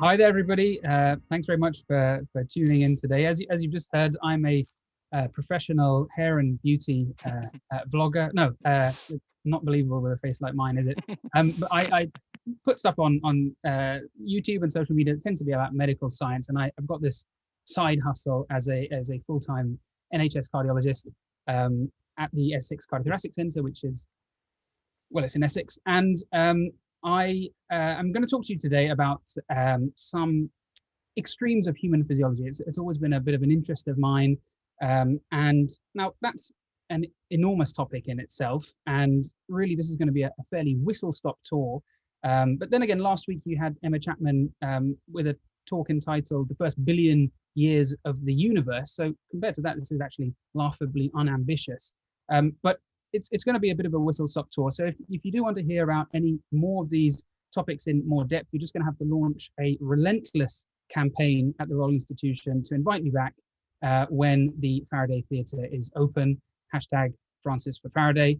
Hi there, everybody. Thanks very much for tuning in today. As you just heard, I'm a professional hair and beauty vlogger. No, not believable with a face like mine, is it? But I put stuff on YouTube and social media that tends to be about medical science, and I've got this side hustle as a full-time NHS cardiologist at the Essex Cardiothoracic Centre, which is, well, it's in Essex, and I'm going to talk to you today about some extremes of human physiology. It's always been a bit of an interest of mine, and now that's an enormous topic in itself, and really this is going to be a fairly whistle-stop tour. But then again, last week you had Emma Chapman with a talk entitled "The First Billion Years of the Universe." So compared to that, this is actually laughably unambitious. But it's going to be a bit of a whistle-stop tour. So if you do want to hear about any more of these topics in more depth, you're just going to have to launch a relentless campaign at the Royal Institution to invite me back when the Faraday Theatre is open. #Francis for Faraday.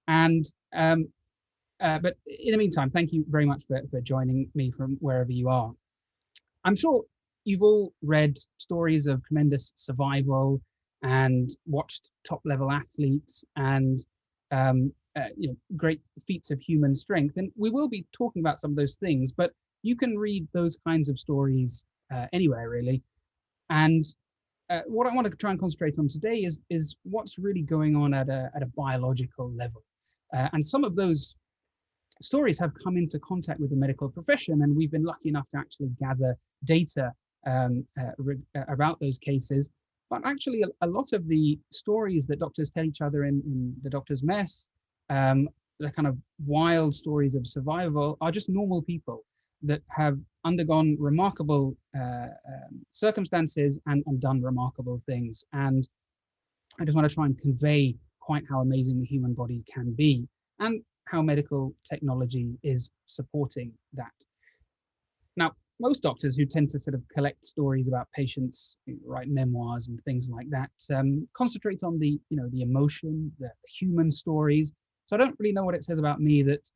And but in the meantime, thank you very much for joining me from wherever you are. I'm sure you've all read stories of tremendous survival and watched top-level athletes and great feats of human strength, and we will be talking about some of those things. But you can read those kinds of stories anywhere, really. And what I want to try and concentrate on today is what's really going on at a biological level. And some of those stories have come into contact with the medical profession, and we've been lucky enough to actually gather data about those cases. But actually, a lot of the stories that doctors tell each other in the doctor's mess, the kind of wild stories of survival, are just normal people that have undergone remarkable circumstances and done remarkable things. And I just want to try and convey quite how amazing the human body can be and how medical technology is supporting that. Now, most doctors who tend to sort of collect stories about patients, write memoirs and things like that, concentrate on the emotion, the human stories. So I don't really know what it says about me that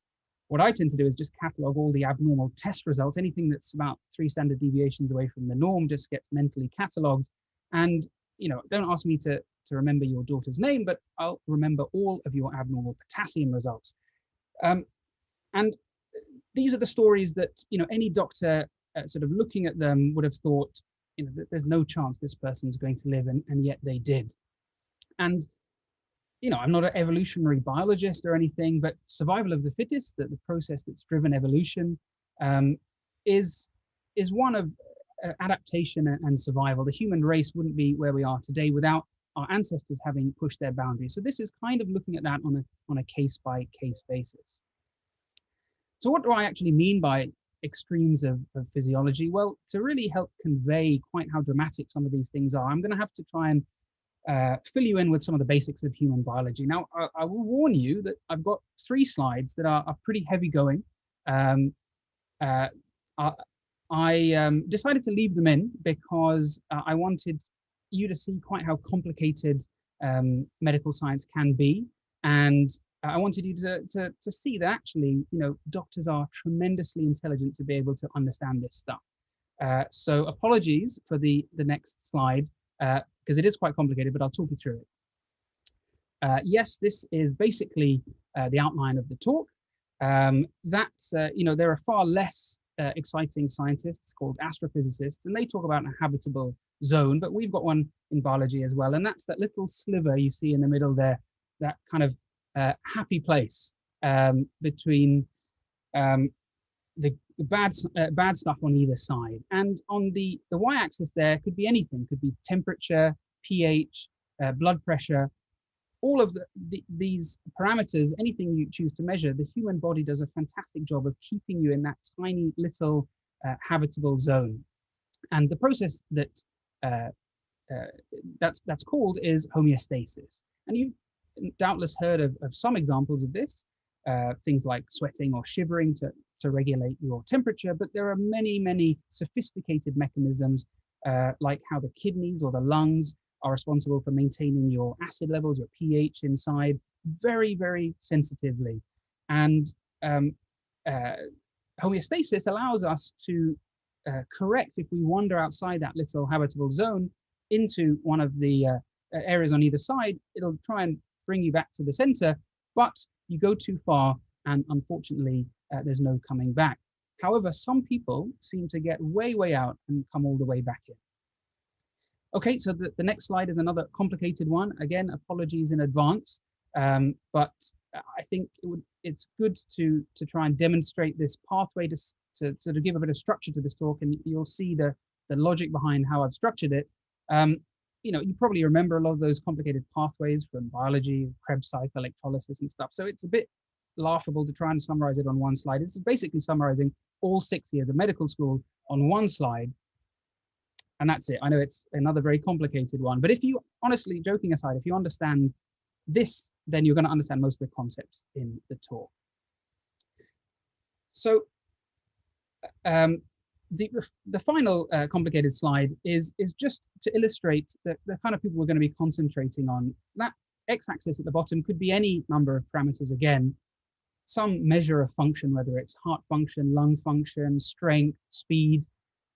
what I tend to do is just catalog all the abnormal test results. Anything that's about 3 standard deviations away from the norm just gets mentally cataloged. And don't ask me to remember your daughter's name, but I'll remember all of your abnormal potassium results. And these are the stories that any doctor sort of looking at them would have thought, that there's no chance this person's going to live, and yet they did. And I'm not an evolutionary biologist or anything, but survival of the fittest, the process that's driven evolution, is one of adaptation and survival. The human race wouldn't be where we are today without our ancestors having pushed their boundaries. So this is kind of looking at that on a case-by-case basis. So what do I actually mean by extremes of physiology? Well, to really help convey quite how dramatic some of these things are, I'm going to have to try and fill you in with some of the basics of human biology. Now, I will warn you that I've got 3 slides that are pretty heavy going. I decided to leave them in because I wanted you to see quite how complicated medical science can be, and I wanted you to see that actually, doctors are tremendously intelligent to be able to understand this stuff. So apologies for the next slide, because it is quite complicated, but I'll talk you through it. Yes, this is basically the outline of the talk. There are far less exciting scientists called astrophysicists, and they talk about a habitable zone, but we've got one in biology as well, and that's that little sliver you see in the middle there, that kind of happy place between the bad stuff on either side. And on the y-axis there could be anything, could be temperature, pH, blood pressure, all of these parameters, anything you choose to measure. The human body does a fantastic job of keeping you in that tiny little habitable zone. And the process that's called is homeostasis. And you've doubtless heard of some examples of this, things like sweating or shivering to regulate your temperature, but there are many sophisticated mechanisms like how the kidneys or the lungs are responsible for maintaining your acid levels, your pH inside, very, very sensitively. And homeostasis allows us to correct if we wander outside that little habitable zone into one of the areas on either side. It'll try and bring you back to the center, but you go too far, and unfortunately, there's no coming back. However, some people seem to get way, way out and come all the way back in. Okay, so the next slide is another complicated one. Again, apologies in advance, but I think it's good to try and demonstrate this pathway to sort of give a bit of structure to this talk, and you'll see the logic behind how I've structured it. You know, you probably remember a lot of those complicated pathways from biology, Krebs cycle, electrolysis and stuff. So it's a bit laughable to try and summarize it on one slide. It's basically summarizing all 6 years of medical school on one slide. And that's it. I know it's another very complicated one, but if you, honestly, joking aside, if you understand this, then you're going to understand most of the concepts in the talk. So the final complicated slide is just to illustrate the kind of people we're going to be concentrating on. That x-axis at the bottom could be any number of parameters again, some measure of function, whether it's heart function, lung function, strength, speed,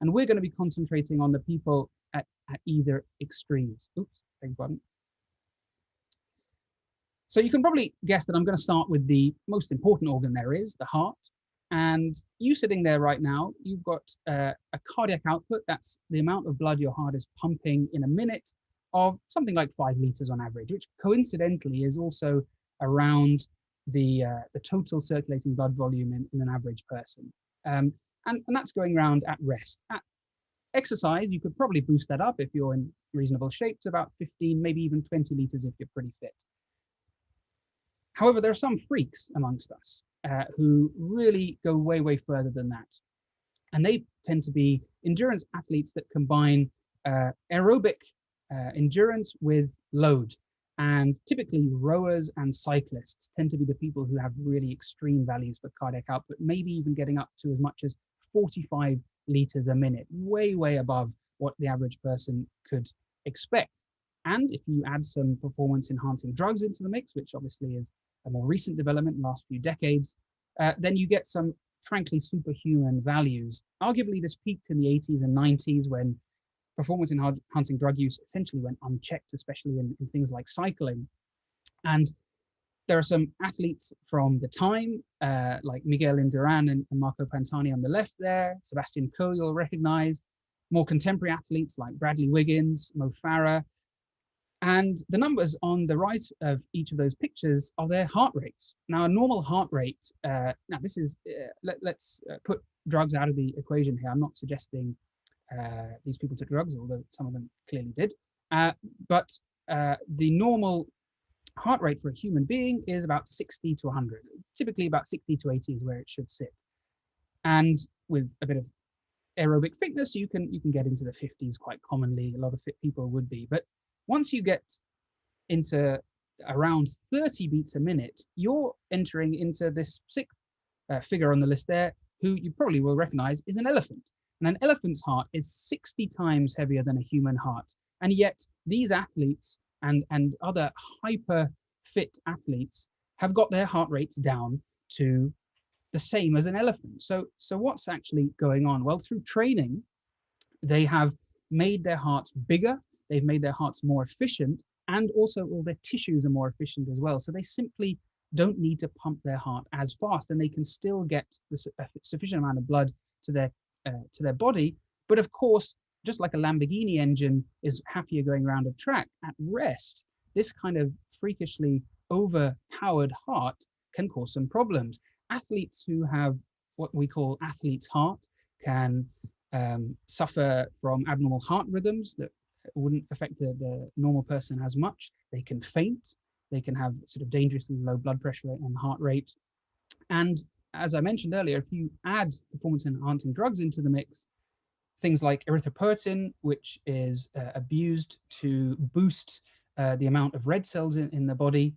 and we're going to be concentrating on the people at either extremes. Oops, beg your pardon. So you can probably guess that I'm going to start with the most important organ there is, the heart. And you sitting there right now, you've got a cardiac output. That's the amount of blood your heart is pumping in a minute, of something like 5 liters on average, which coincidentally is also around the total circulating blood volume in an average person. And that's going around at rest. At exercise, you could probably boost that up if you're in reasonable shape to about 15, maybe even 20 liters if you're pretty fit. However, there are some freaks amongst us who really go way, way further than that. And they tend to be endurance athletes that combine aerobic endurance with load. And typically rowers and cyclists tend to be the people who have really extreme values for cardiac output, maybe even getting up to as much as 45 liters a minute, way, way above what the average person could expect. And if you add some performance enhancing drugs into the mix, which obviously is a more recent development in the last few decades, then you get some frankly superhuman values. Arguably this peaked in the 80s and 90s when performance enhancing drug use essentially went unchecked, especially in things like cycling. And there are some athletes from the time, like Miguel Indurain and Marco Pantani on the left there, Sebastian Coe you'll recognize, more contemporary athletes like Bradley Wiggins, Mo Farah. And the numbers on the right of each of those pictures are their heart rates. Now, a normal heart rate, now this is, let's put drugs out of the equation here. I'm not suggesting these people took drugs, although some of them clearly did. But the normal heart rate for a human being is about 60 to 100. Typically about 60 to 80 is where it should sit. And with a bit of aerobic fitness, you can get into the 50s quite commonly. A lot of fit people would be. But once you get into around 30 beats a minute, you're entering into this sixth figure on the list there, who you probably will recognize is an elephant. And an elephant's heart is 60 times heavier than a human heart. And yet these athletes and other hyper fit athletes have got their heart rates down to the same as an elephant. So what's actually going on? Well, through training, they have made their hearts bigger, they've made their hearts more efficient, and also all their tissues are more efficient as well. So they simply don't need to pump their heart as fast, and they can still get the sufficient amount of blood to their body. But of course, just like a Lamborghini engine is happier going around a track, at rest, this kind of freakishly overpowered heart can cause some problems. Athletes who have what we call athlete's heart can suffer from abnormal heart rhythms that wouldn't affect the normal person as much. They can faint, they can have sort of dangerously low blood pressure and heart rate. And as I mentioned earlier, if you add performance enhancing drugs into the mix, things like erythropoietin, which is abused to boost the amount of red cells in the body,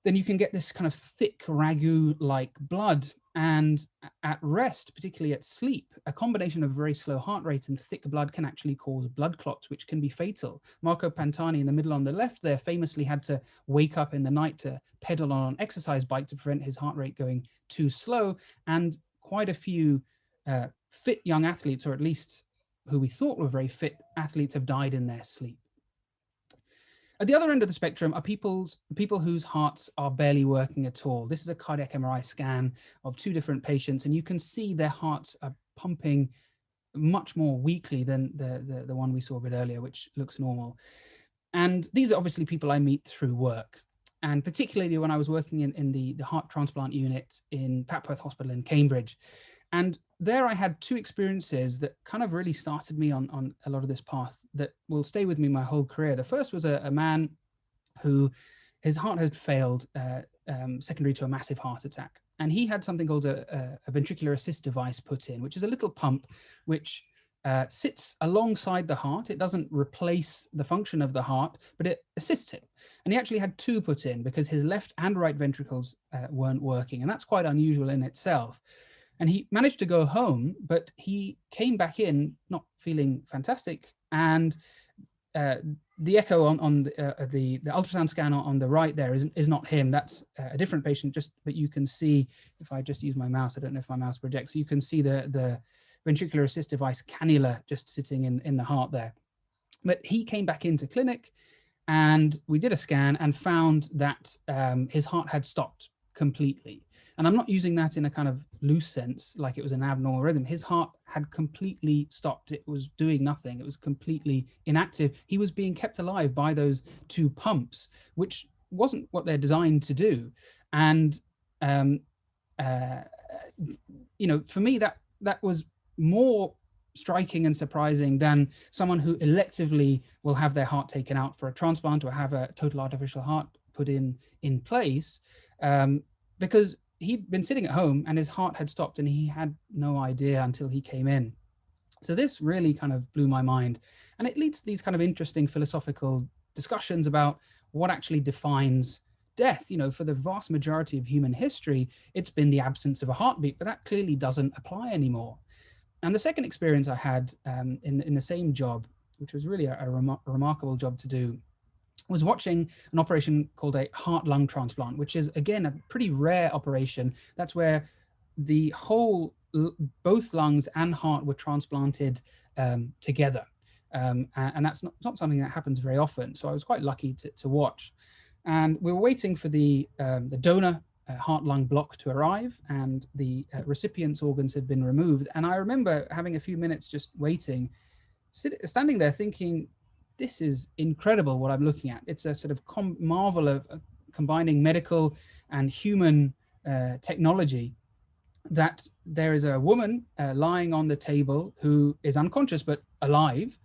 then you can get this kind of thick ragu-like blood. And at rest, particularly at sleep, a combination of very slow heart rate and thick blood can actually cause blood clots, which can be fatal. Marco Pantani in the middle on the left there famously had to wake up in the night to pedal on an exercise bike to prevent his heart rate going too slow. And quite a few fit young athletes, or at least who we thought were very fit athletes, have died in their sleep. At the other end of the spectrum are people whose hearts are barely working at all. This is a cardiac MRI scan of 2 different patients, and you can see their hearts are pumping much more weakly than the one we saw a bit earlier, which looks normal. And these are obviously people I meet through work. And particularly when I was working in the heart transplant unit in Papworth Hospital in Cambridge. And there I had 2 experiences that kind of really started me on a lot of this path that will stay with me my whole career. The first was a man who his heart had failed secondary to a massive heart attack. And he had something called a ventricular assist device put in, which is a little pump which sits alongside the heart. It doesn't replace the function of the heart, but it assists it. And he actually had 2 put in because his left and right ventricles weren't working. And that's quite unusual in itself. And he managed to go home, but he came back in not feeling fantastic. And the echo on the ultrasound scan on the right there is not him. That's a different patient. But you can see, if I just use my mouse, I don't know if my mouse projects, you can see the ventricular assist device cannula just sitting in the heart there. But he came back into clinic, and we did a scan and found that his heart had stopped completely. And I'm not using that in a kind of loose sense, like it was an abnormal rhythm. His heart had completely stopped. It was doing nothing. It was completely inactive. He was being kept alive by those 2 pumps, which wasn't what they're designed to do. And, you know, for me, that was more striking and surprising than someone who electively will have their heart taken out for a transplant or have a total artificial heart put in place, because he'd been sitting at home and his heart had stopped and he had no idea until he came in. So this really kind of blew my mind. And it leads to these kind of interesting philosophical discussions about what actually defines death. You know, for the vast majority of human history, it's been the absence of a heartbeat, but that clearly doesn't apply anymore. And the second experience I had in the same job, which was really a remarkable job to do, was watching an operation called a heart-lung transplant, which is, again, a pretty rare operation. That's where the whole, both lungs and heart were transplanted together. And that's not something that happens very often. So I was quite lucky to watch. And we were waiting for the donor heart-lung block to arrive, and the recipient's organs had been removed. And I remember having a few minutes just waiting, standing there thinking, this is incredible what I'm looking at. It's a sort of marvel of combining medical and human technology, that there is a woman lying on the table who is unconscious but alive,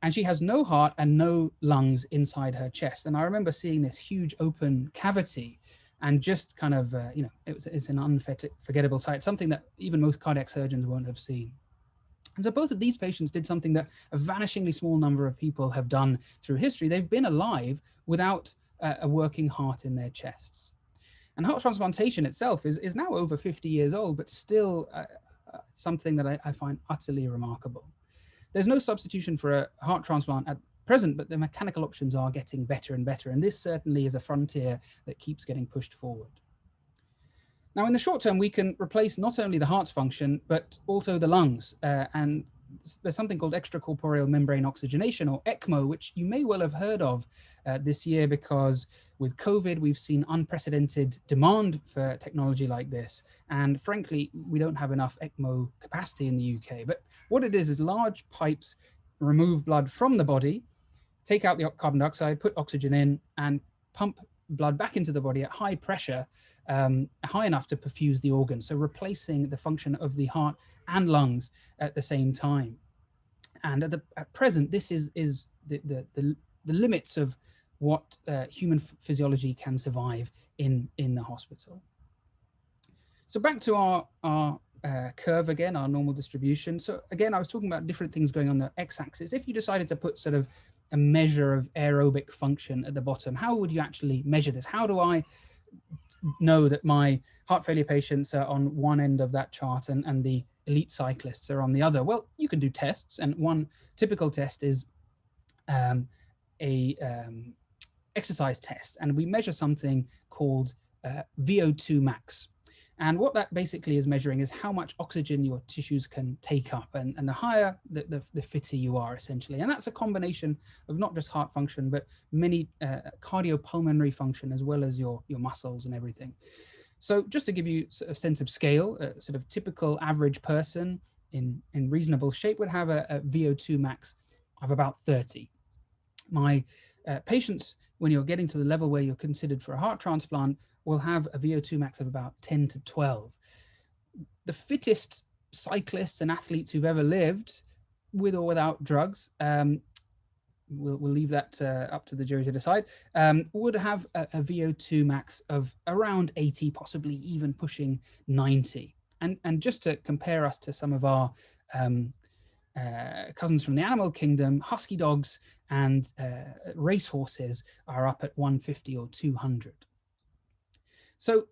and she has no heart and no lungs inside her chest. And I remember seeing this huge open cavity and just kind of, you know, it's an unforgettable sight, something that even most cardiac surgeons won't have seen. And so both of these patients did something that a vanishingly small number of people have done through history. They've been alive without a working heart in their chests. And heart transplantation itself is now over 50 years old, but still something that I find utterly remarkable. There's no substitution for a heart transplant at present, but the mechanical options are getting better and better. And this certainly is a frontier that keeps getting pushed forward. Now, in the short term, we can replace not only the heart's function, but also the lungs. And there's something called extracorporeal membrane oxygenation, or ECMO, which you may well have heard of this year, because with COVID, we've seen unprecedented demand for technology like this. And frankly, we don't have enough ECMO capacity in the UK. But what it is large pipes remove blood from the body, take out the carbon dioxide, put oxygen in, and pump blood back into the body at high pressure, high enough to perfuse the organ. So replacing the function of the heart and lungs at the same time. And at present, this is the limits of what human physiology can survive in the hospital. So back to our curve again, our normal distribution. So again, I was talking about different things going on the x-axis. If you decided to put sort of a measure of aerobic function at the bottom, how would you actually measure this? How do I know that my heart failure patients are on one end of that chart and the elite cyclists are on the other? Well, you can do tests, and one typical test is a exercise test, and we measure something called Vo2 Max. And what that basically is measuring is how much oxygen your tissues can take up, and the higher, the fitter you are, essentially. And that's a combination of not just heart function, but many cardiopulmonary function, as well as your muscles and everything. So just to give you a sense of scale, a sort of typical average person in reasonable shape would have a Vo2 max of about 30. My patients, when you're getting to the level where you're considered for a heart transplant, will have a Vo2 max of about 10 to 12. The fittest cyclists and athletes who've ever lived, with or without drugs, we'll leave that up to the jury to decide, would have a Vo2 max of around 80, possibly even pushing 90. And just to compare us to some of our cousins from the animal kingdom, husky dogs and racehorses are up at 150 or 200. So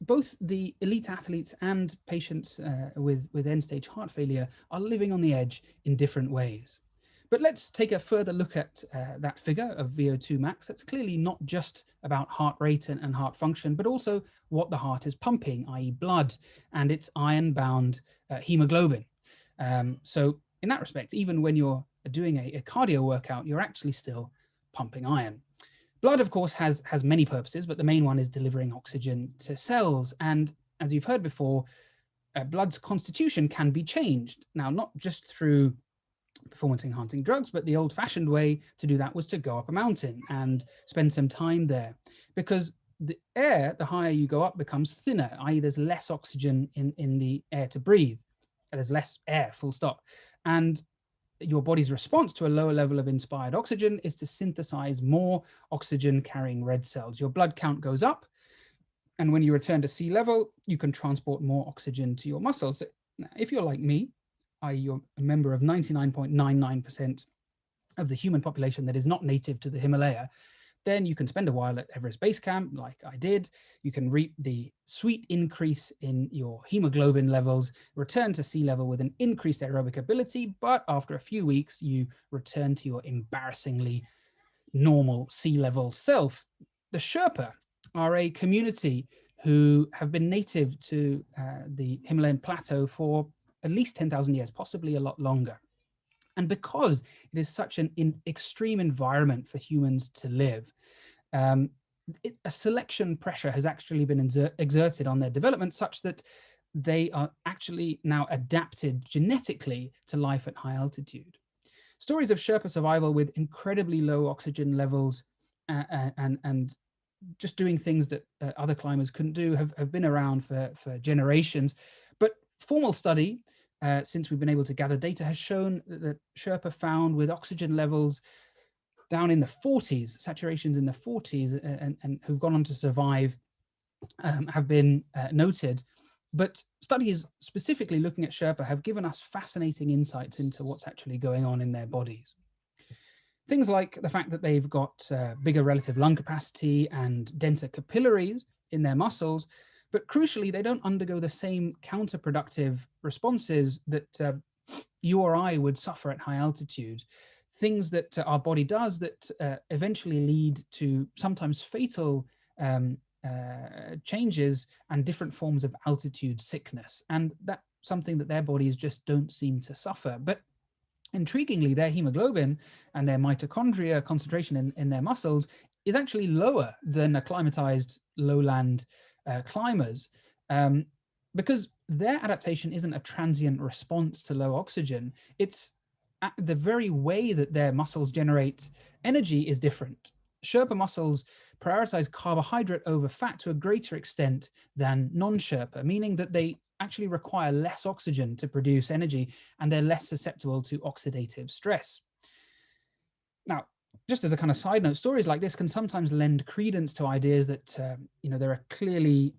both the elite athletes and patients with end-stage heart failure are living on the edge in different ways. But let's take a further look at that figure of Vo2 max. It's clearly not just about heart rate and heart function, but also what the heart is pumping, i.e. blood, and its iron-bound hemoglobin. So in that respect, even when you're doing a cardio workout, you're actually still pumping iron. Blood, of course, has many purposes, but the main one is delivering oxygen to cells. And as you've heard before, blood's constitution can be changed. Now, not just through performance-enhancing drugs, but the old-fashioned way to do that was to go up a mountain and spend some time there, because the air, the higher you go up, becomes thinner, i.e. there's less oxygen in the air to breathe. There's less air, full stop. And your body's response to a lower level of inspired oxygen is to synthesize more oxygen-carrying red cells. Your blood count goes up, and when you return to sea level, you can transport more oxygen to your muscles. Now, if you're like me, i.e. you're a member of 99.99% of the human population that is not native to the Himalaya, then you can spend a while at Everest Base Camp, like I did. You can reap the sweet increase in your hemoglobin levels, return to sea level with an increased aerobic ability, but after a few weeks, you return to your embarrassingly normal sea level self. The Sherpa are a community who have been native to the Himalayan plateau for at least 10,000 years, possibly a lot longer. And because it is such an extreme environment for humans to live, a selection pressure has actually been exerted on their development, such that they are actually now adapted genetically to life at high altitude. Stories of Sherpa survival with incredibly low oxygen levels and just doing things that other climbers couldn't do have been around for generations. But formal study, since we've been able to gather data, has shown that Sherpa found with oxygen levels down in the 40s, saturations in the 40s, and who've gone on to survive have been noted. But studies specifically looking at Sherpa have given us fascinating insights into what's actually going on in their bodies. Things like the fact that they've got bigger relative lung capacity and denser capillaries in their muscles, but crucially, they don't undergo the same counterproductive responses that you or I would suffer at high altitude. Things that our body does that eventually lead to sometimes fatal changes and different forms of altitude sickness. And that's something that their bodies just don't seem to suffer. But intriguingly, their hemoglobin and their mitochondria concentration in their muscles is actually lower than acclimatized lowland climbers, because their adaptation isn't a transient response to low oxygen. It's the very way that their muscles generate energy is different. Sherpa muscles prioritize carbohydrate over fat to a greater extent than non-Sherpa, meaning that they actually require less oxygen to produce energy, and they're less susceptible to oxidative stress. Now, just as a kind of side note, stories like this can sometimes lend credence to ideas that there are clearly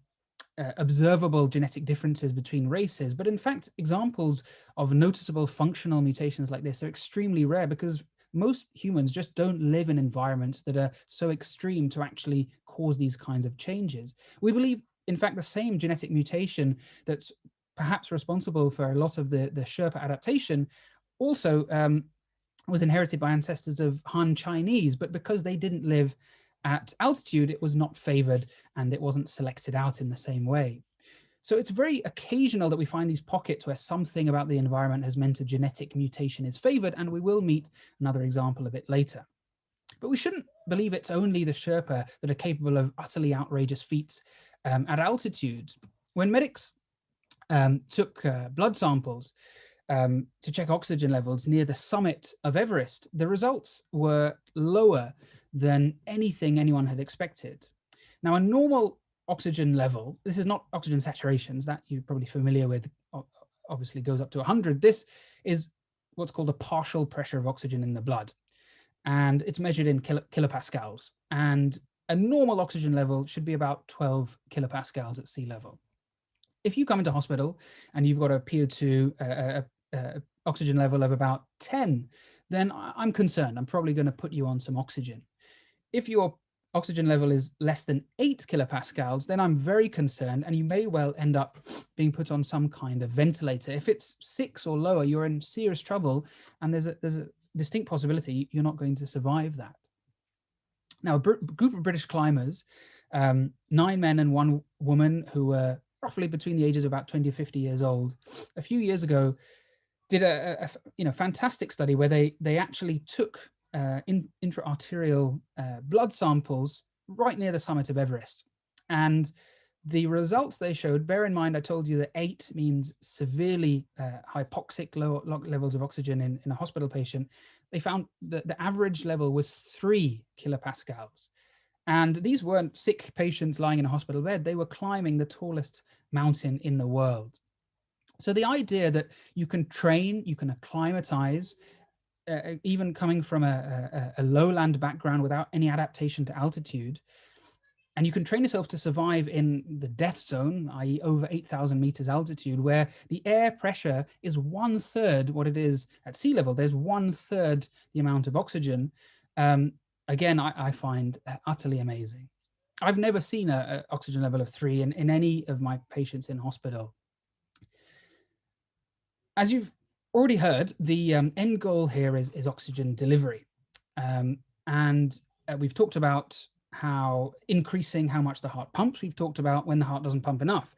observable genetic differences between races, but in fact, examples of noticeable functional mutations like this are extremely rare, because most humans just don't live in environments that are so extreme to actually cause these kinds of changes. We believe, in fact, the same genetic mutation that's perhaps responsible for a lot of the Sherpa adaptation also was inherited by ancestors of Han Chinese, but because they didn't live at altitude, it was not favored and it wasn't selected out in the same way. So it's very occasional that we find these pockets where something about the environment has meant a genetic mutation is favored, and we will meet another example a bit later. But we shouldn't believe it's only the Sherpa that are capable of utterly outrageous feats at altitude. When medics took blood samples to check oxygen levels near the summit of Everest, the results were lower than anything anyone had expected. Now, a normal oxygen level, this is not oxygen saturations, that you're probably familiar with, obviously goes up to 100. This is what's called a partial pressure of oxygen in the blood, and it's measured in kilopascals. And a normal oxygen level should be about 12 kilopascals at sea level. If you come into hospital and you've got a PO2 oxygen level of about 10, then I'm concerned. I'm probably going to put you on some oxygen. If your oxygen level is less than 8 kilopascals, then I'm very concerned, and you may well end up being put on some kind of ventilator. If it's 6 or lower, you're in serious trouble, and there's a distinct possibility you're not going to survive that. Now, a group of British climbers, 9 men and 1 woman who were roughly between the ages of about 20 or 50 years old, a few years ago, did a fantastic study where they actually took intra-arterial blood samples right near the summit of Everest. And the results they showed, bear in mind, I told you that 8 means severely hypoxic, low levels of oxygen in a hospital patient. They found that the average level was 3 kilopascals. And these weren't sick patients lying in a hospital bed. They were climbing the tallest mountain in the world. So the idea that you can train, you can acclimatize, even coming from a lowland background without any adaptation to altitude, and you can train yourself to survive in the death zone, i.e. over 8,000 meters altitude, where the air pressure is 1/3 what it is at sea level. There's 1/3 the amount of oxygen. Again, I find utterly amazing. I've never seen an oxygen level of 3 in any of my patients in hospital. As you've already heard, the end goal here is oxygen delivery. And we've talked about how increasing how much the heart pumps. We've talked about when the heart doesn't pump enough.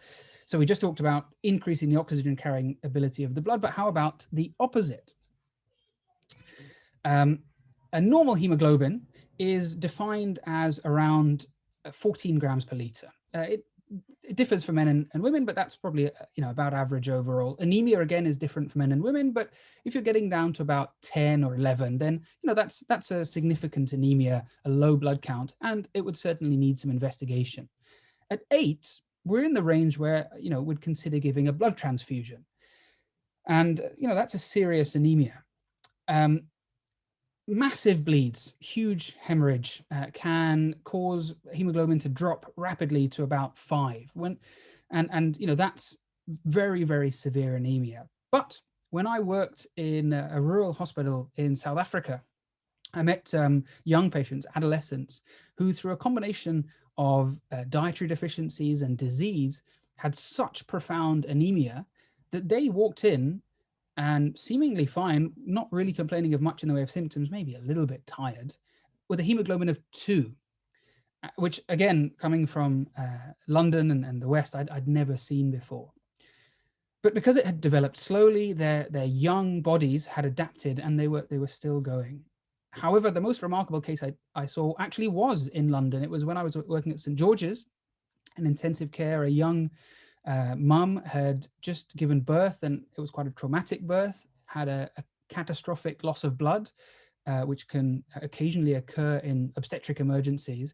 So we just talked about increasing the oxygen carrying ability of the blood, but how about the opposite? A normal hemoglobin is defined as around 14 grams per liter. It differs for men and women, but that's probably about average overall. Anemia again is different for men and women, but if you're getting down to about 10 or 11, then that's a significant anemia, a low blood count, and it would certainly need some investigation. At 8, we're in the range where would consider giving a blood transfusion, and that's a serious anemia. Massive bleeds, huge hemorrhage can cause hemoglobin to drop rapidly to about 5. And that's very, very severe anemia. But when I worked in a rural hospital in South Africa, I met young patients, adolescents, who through a combination of dietary deficiencies and disease had such profound anemia that they walked in and seemingly fine, not really complaining of much in the way of symptoms, maybe a little bit tired, with a hemoglobin of 2, which again, coming from London and the West, I'd never seen before. But because it had developed slowly, their young bodies had adapted and they were still going. However, the most remarkable case I saw actually was in London. It was when I was working at St. George's in intensive care. A young mum had just given birth, and it was quite a traumatic birth, had a catastrophic loss of blood, which can occasionally occur in obstetric emergencies.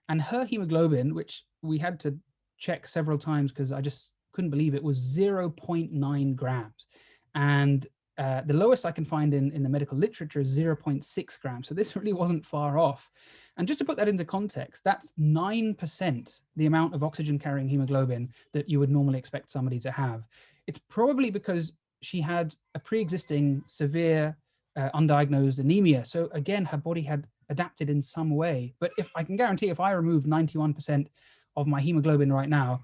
And her hemoglobin, which we had to check several times because I just couldn't believe it, was 0.9 grams. And the lowest I can find in the medical literature is 0.6 grams. So this really wasn't far off. And just to put that into context, that's 9% the amount of oxygen carrying hemoglobin that you would normally expect somebody to have. It's probably because she had a pre-existing severe undiagnosed anemia. So again, her body had adapted in some way. But if I can guarantee, if I removed 91% of my hemoglobin right now,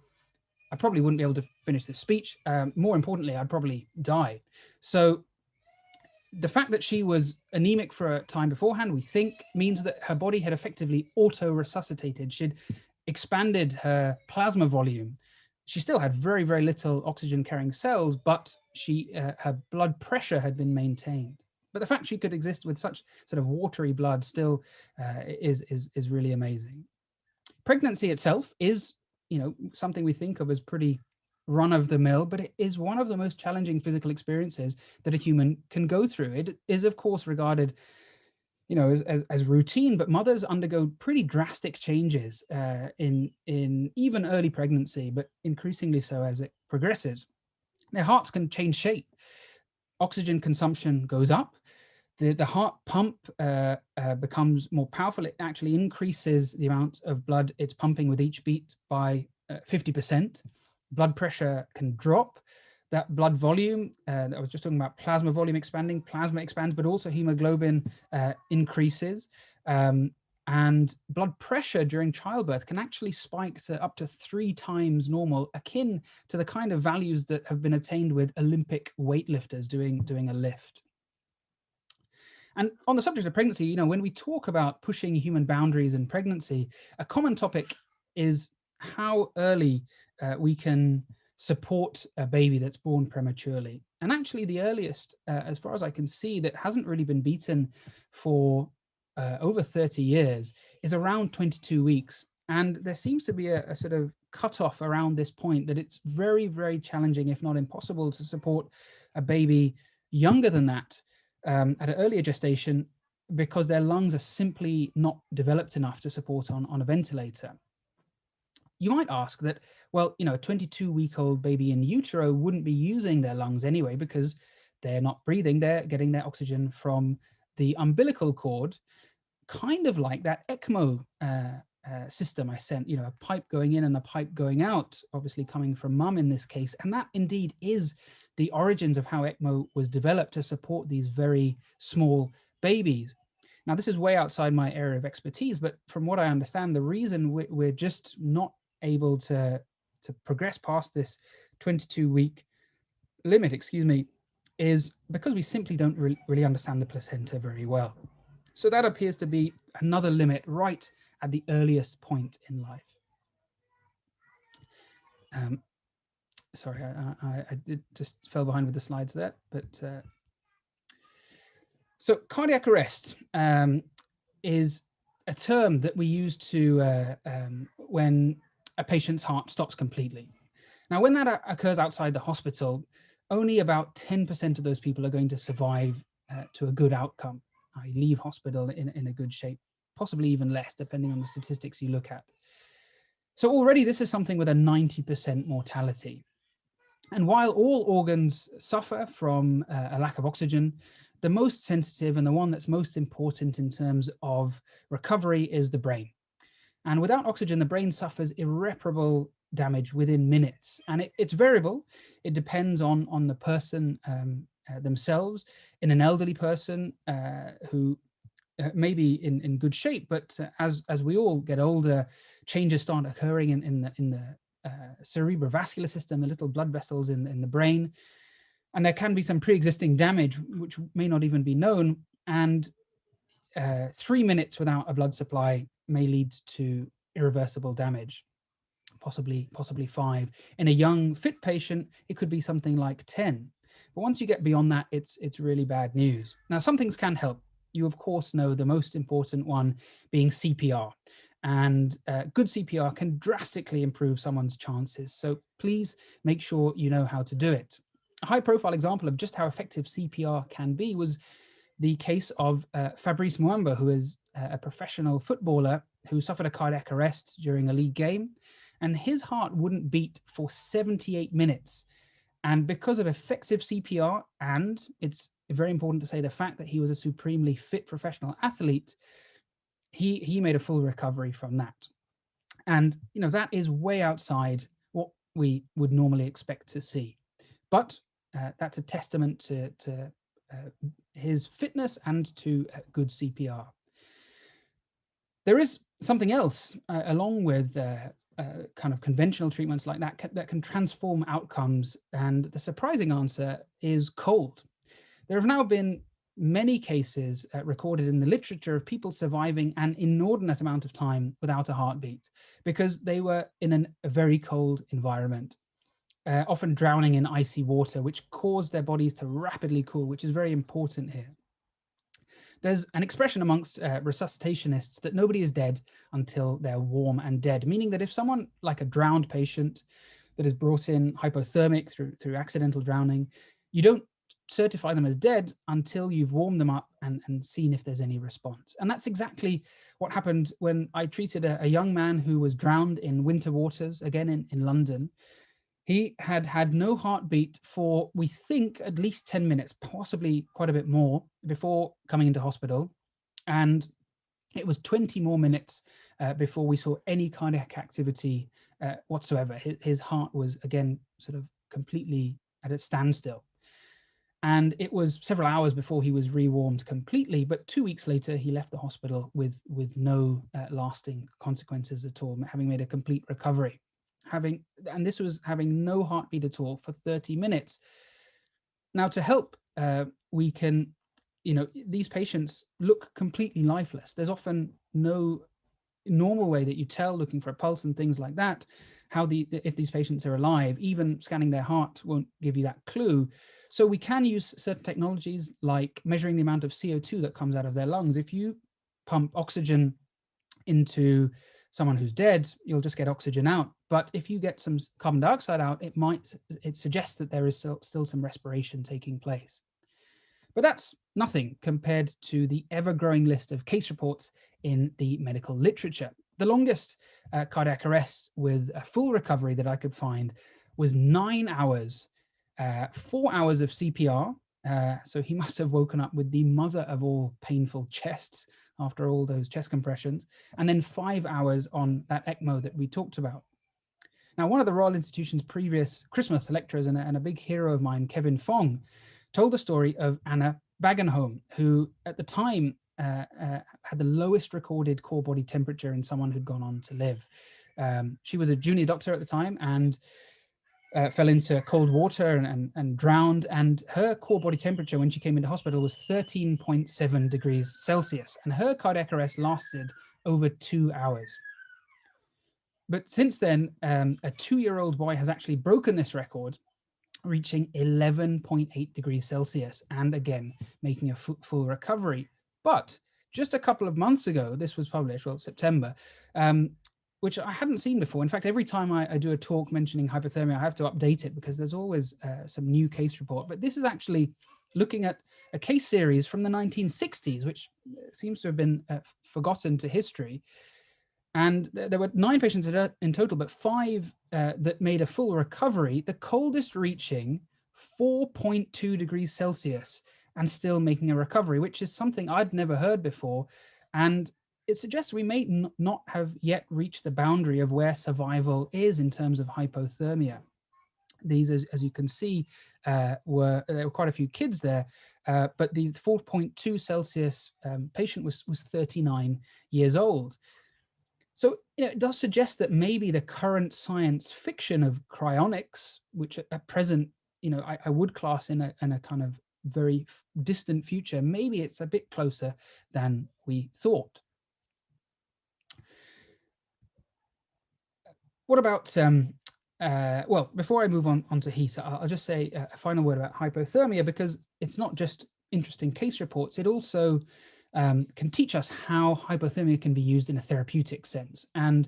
I probably wouldn't be able to finish this speech. More importantly, I'd probably die. So the fact that she was anemic for a time beforehand, we think, means that her body had effectively auto-resuscitated. She'd expanded her plasma volume. She still had very, very little oxygen-carrying cells, but her blood pressure had been maintained. But the fact she could exist with such sort of watery blood still is really amazing. Pregnancy itself is, something we think of as pretty run-of-the-mill, but it is one of the most challenging physical experiences that a human can go through. It is, of course, regarded, as routine, but mothers undergo pretty drastic changes in even early pregnancy, but increasingly so as it progresses. Their hearts can change shape. Oxygen consumption goes up. The heart pump becomes more powerful. It actually increases the amount of blood it's pumping with each beat by 50%. Blood pressure can drop. That blood volume, I was just talking about plasma volume expanding, plasma expands, but also hemoglobin increases. And blood pressure during childbirth can actually spike to up to 3 times normal, akin to the kind of values that have been attained with Olympic weightlifters doing a lift. And on the subject of pregnancy, when we talk about pushing human boundaries in pregnancy, a common topic is how early we can support a baby that's born prematurely. And actually the earliest, as far as I can see, that hasn't really been beaten for over 30 years is around 22 weeks. And there seems to be a sort of cutoff around this point that it's very, very challenging, if not impossible, to support a baby younger than that at an earlier gestation, because their lungs are simply not developed enough to support on a ventilator. You might ask that, well, a 22-week-old baby in utero wouldn't be using their lungs anyway, because they're not breathing, they're getting their oxygen from the umbilical cord, kind of like that ECMO system I sent, a pipe going in and a pipe going out, obviously coming from mum in this case. And that indeed is the origins of how ECMO was developed to support these very small babies. Now, this is way outside my area of expertise, but from what I understand, the reason we're just not able to progress past this 22-week limit, is because we simply don't really understand the placenta very well. So that appears to be another limit right at the earliest point in life. Sorry, I did just fell behind with the slides there, but so cardiac arrest is a term that we use to when a patient's heart stops completely. Now, when that occurs outside the hospital, only about 10% of those people are going to survive to a good outcome. I leave hospital in a good shape, possibly even less, depending on the statistics you look at. So already this is something with a 90% mortality. And while all organs suffer from a lack of oxygen, the most sensitive and the one that's most important in terms of recovery is the brain. And without oxygen, the brain suffers irreparable damage within minutes. And it's variable. It depends on the person themselves. In an elderly person who may be in good shape, but as we all get older, changes start occurring in the cerebrovascular system, the little blood vessels in the brain. And there can be some pre-existing damage, which may not even be known. And 3 minutes without a blood supply may lead to irreversible damage, possibly 5. In a young, fit patient, it could be something like 10. But once you get beyond that, it's really bad news. Now, some things can help. You, of course, know the most important one being CPR. And good CPR can drastically improve someone's chances. So please make sure you know how to do it. A high-profile example of just how effective CPR can be was the case of Fabrice Muamba, who is a professional footballer who suffered a cardiac arrest during a league game, and his heart wouldn't beat for 78 minutes. And because of effective CPR, and it's very important to say the fact that he was a supremely fit professional athlete, he made a full recovery from that. And that is way outside what we would normally expect to see. But that's a testament to his fitness and to good CPR. There is something else along with kind of conventional treatments like that that can transform outcomes, and the surprising answer is cold. There have now been many cases recorded in the literature of people surviving an inordinate amount of time without a heartbeat because they were in a very cold environment, often drowning in icy water, which caused their bodies to rapidly cool, which is very important here. There's an expression amongst resuscitationists that nobody is dead until they're warm and dead, meaning that if someone like a drowned patient that is brought in hypothermic through accidental drowning, you don't certify them as dead until you've warmed them up and seen if there's any response. And that's exactly what happened when I treated a young man who was drowned in winter waters, again in London. He had no heartbeat for, we think, at least 10 minutes, possibly quite a bit more, before coming into hospital. And it was 20 more minutes before we saw any cardiac activity whatsoever. His heart was, again, sort of completely at a standstill. And it was several hours before he was rewarmed completely, but 2 weeks later, he left the hospital with no lasting consequences at all, having made a complete recovery. And this was having no heartbeat at all for 30 minutes. Now, to help, we can, these patients look completely lifeless. There's often no normal way that you tell, looking for a pulse and things like that, if these patients are alive. Even scanning their heart won't give you that clue. So we can use certain technologies like measuring the amount of CO2 that comes out of their lungs. If you pump oxygen into someone who's dead, you'll just get oxygen out. But if you get some carbon dioxide out, it suggests that there is still some respiration taking place. But that's nothing compared to the ever-growing list of case reports in the medical literature. The longest cardiac arrest with a full recovery that I could find was 9 hours, 4 hours of CPR. So he must have woken up with the mother of all painful chests after all those chest compressions, and then 5 hours on that ECMO that we talked about. Now, one of the Royal Institution's previous Christmas lecturers and a big hero of mine, Kevin Fong, told the story of Anna Bagenholm, who at the time had the lowest recorded core body temperature in someone who'd gone on to live. She was a junior doctor at the time and fell into cold water and drowned. And her core body temperature when she came into hospital was 13.7 degrees Celsius. And her cardiac arrest lasted over 2 hours. But since then, a 2-year-old boy has actually broken this record, reaching 11.8 degrees Celsius, and again, making a full recovery. But just a couple of months ago, this was published, well, September, which I hadn't seen before. In fact, every time I do a talk mentioning hypothermia, I have to update it because there's always some new case report. But this is actually looking at a case series from the 1960s, which seems to have been forgotten to history. And there were 9 patients in total, but 5 that made a full recovery, the coldest reaching 4.2 degrees Celsius and still making a recovery, which is something I'd never heard before. And it suggests we may not have yet reached the boundary of where survival is in terms of hypothermia. These, as you can see, there were quite a few kids there, but the 4.2 Celsius patient was 39 years old. So it does suggest that maybe the current science fiction of cryonics, which at present, I would class in a kind of very distant future, maybe it's a bit closer than we thought. What about, well, before I move on to heat, I'll just say a final word about hypothermia, because it's not just interesting case reports, it also can teach us how hypothermia can be used in a therapeutic sense. And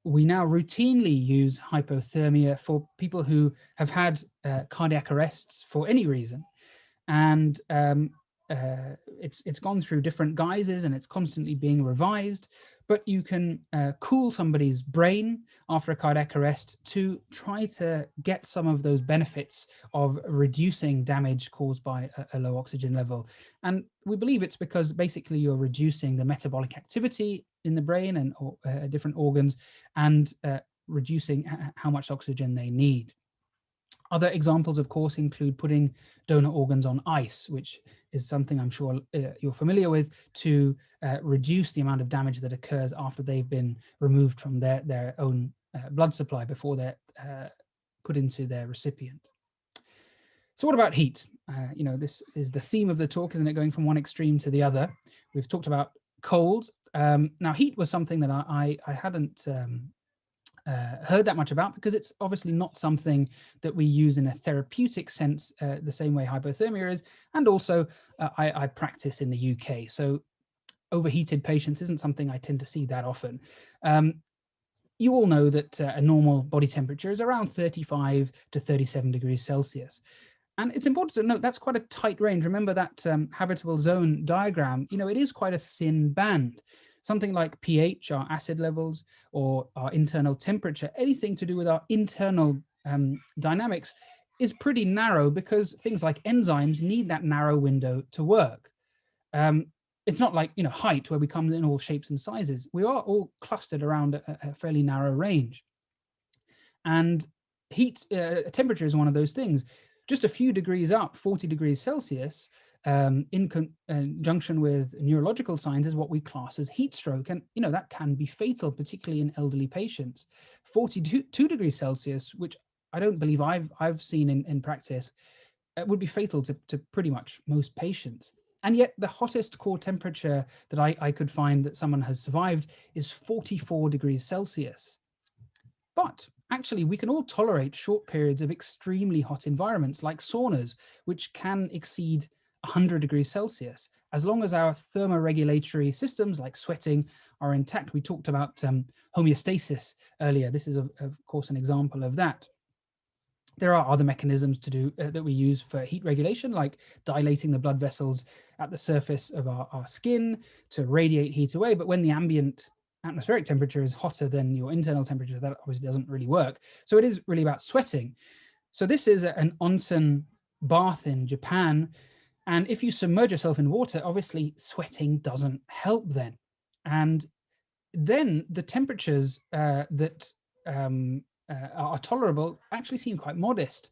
we now routinely use hypothermia for people who have had cardiac arrests for any reason. And it's gone through different guises and it's constantly being revised, but you can cool somebody's brain after a cardiac arrest to try to get some of those benefits of reducing damage caused by a low oxygen level. And we believe it's because basically you're reducing the metabolic activity in the brain and different organs and reducing how much oxygen they need. Other examples, of course, include putting donor organs on ice, which is something I'm sure you're familiar with, to reduce the amount of damage that occurs after they've been removed from their own blood supply before they're put into their recipient. So what about heat? You know, this is the theme of the talk, isn't it? Going from one extreme to the other. We've talked about cold. Now, heat was something that I hadn't heard that much about, because it's obviously not something that we use in a therapeutic sense the same way hypothermia is, and also I practice in the UK, so overheated patients isn't something I tend to see that often. You all know that a normal body temperature is around 35 to 37 degrees Celsius. And it's important to note that's quite a tight range. Remember that habitable zone diagram, you know, it is quite a thin band. Something like pH, our acid levels, or our internal temperature, anything to do with our internal dynamics is pretty narrow, because things like enzymes need that narrow window to work. It's not like, you know, height, where we come in all shapes and sizes. We are all clustered around a fairly narrow range. And heat, temperature is one of those things. Just a few degrees up, 40 degrees Celsius, in conjunction with neurological signs, is what we class as heat stroke. And, you know, that can be fatal, particularly in elderly patients. 42 degrees Celsius, which I don't believe I've seen in practice, would be fatal to pretty much most patients. And yet the hottest core temperature that I could find that someone has survived is 44 degrees Celsius. But actually, we can all tolerate short periods of extremely hot environments like saunas, which can exceed 100 degrees Celsius, as long as our thermoregulatory systems like sweating are intact. We talked about homeostasis earlier. This is, of course, an example of that. There are other mechanisms to do that we use for heat regulation, like dilating the blood vessels at the surface of our skin to radiate heat away. But when the ambient atmospheric temperature is hotter than your internal temperature, that obviously doesn't really work. So it is really about sweating. So this is an onsen bath in Japan. And if you submerge yourself in water, obviously sweating doesn't help then. And then the temperatures that are tolerable actually seem quite modest.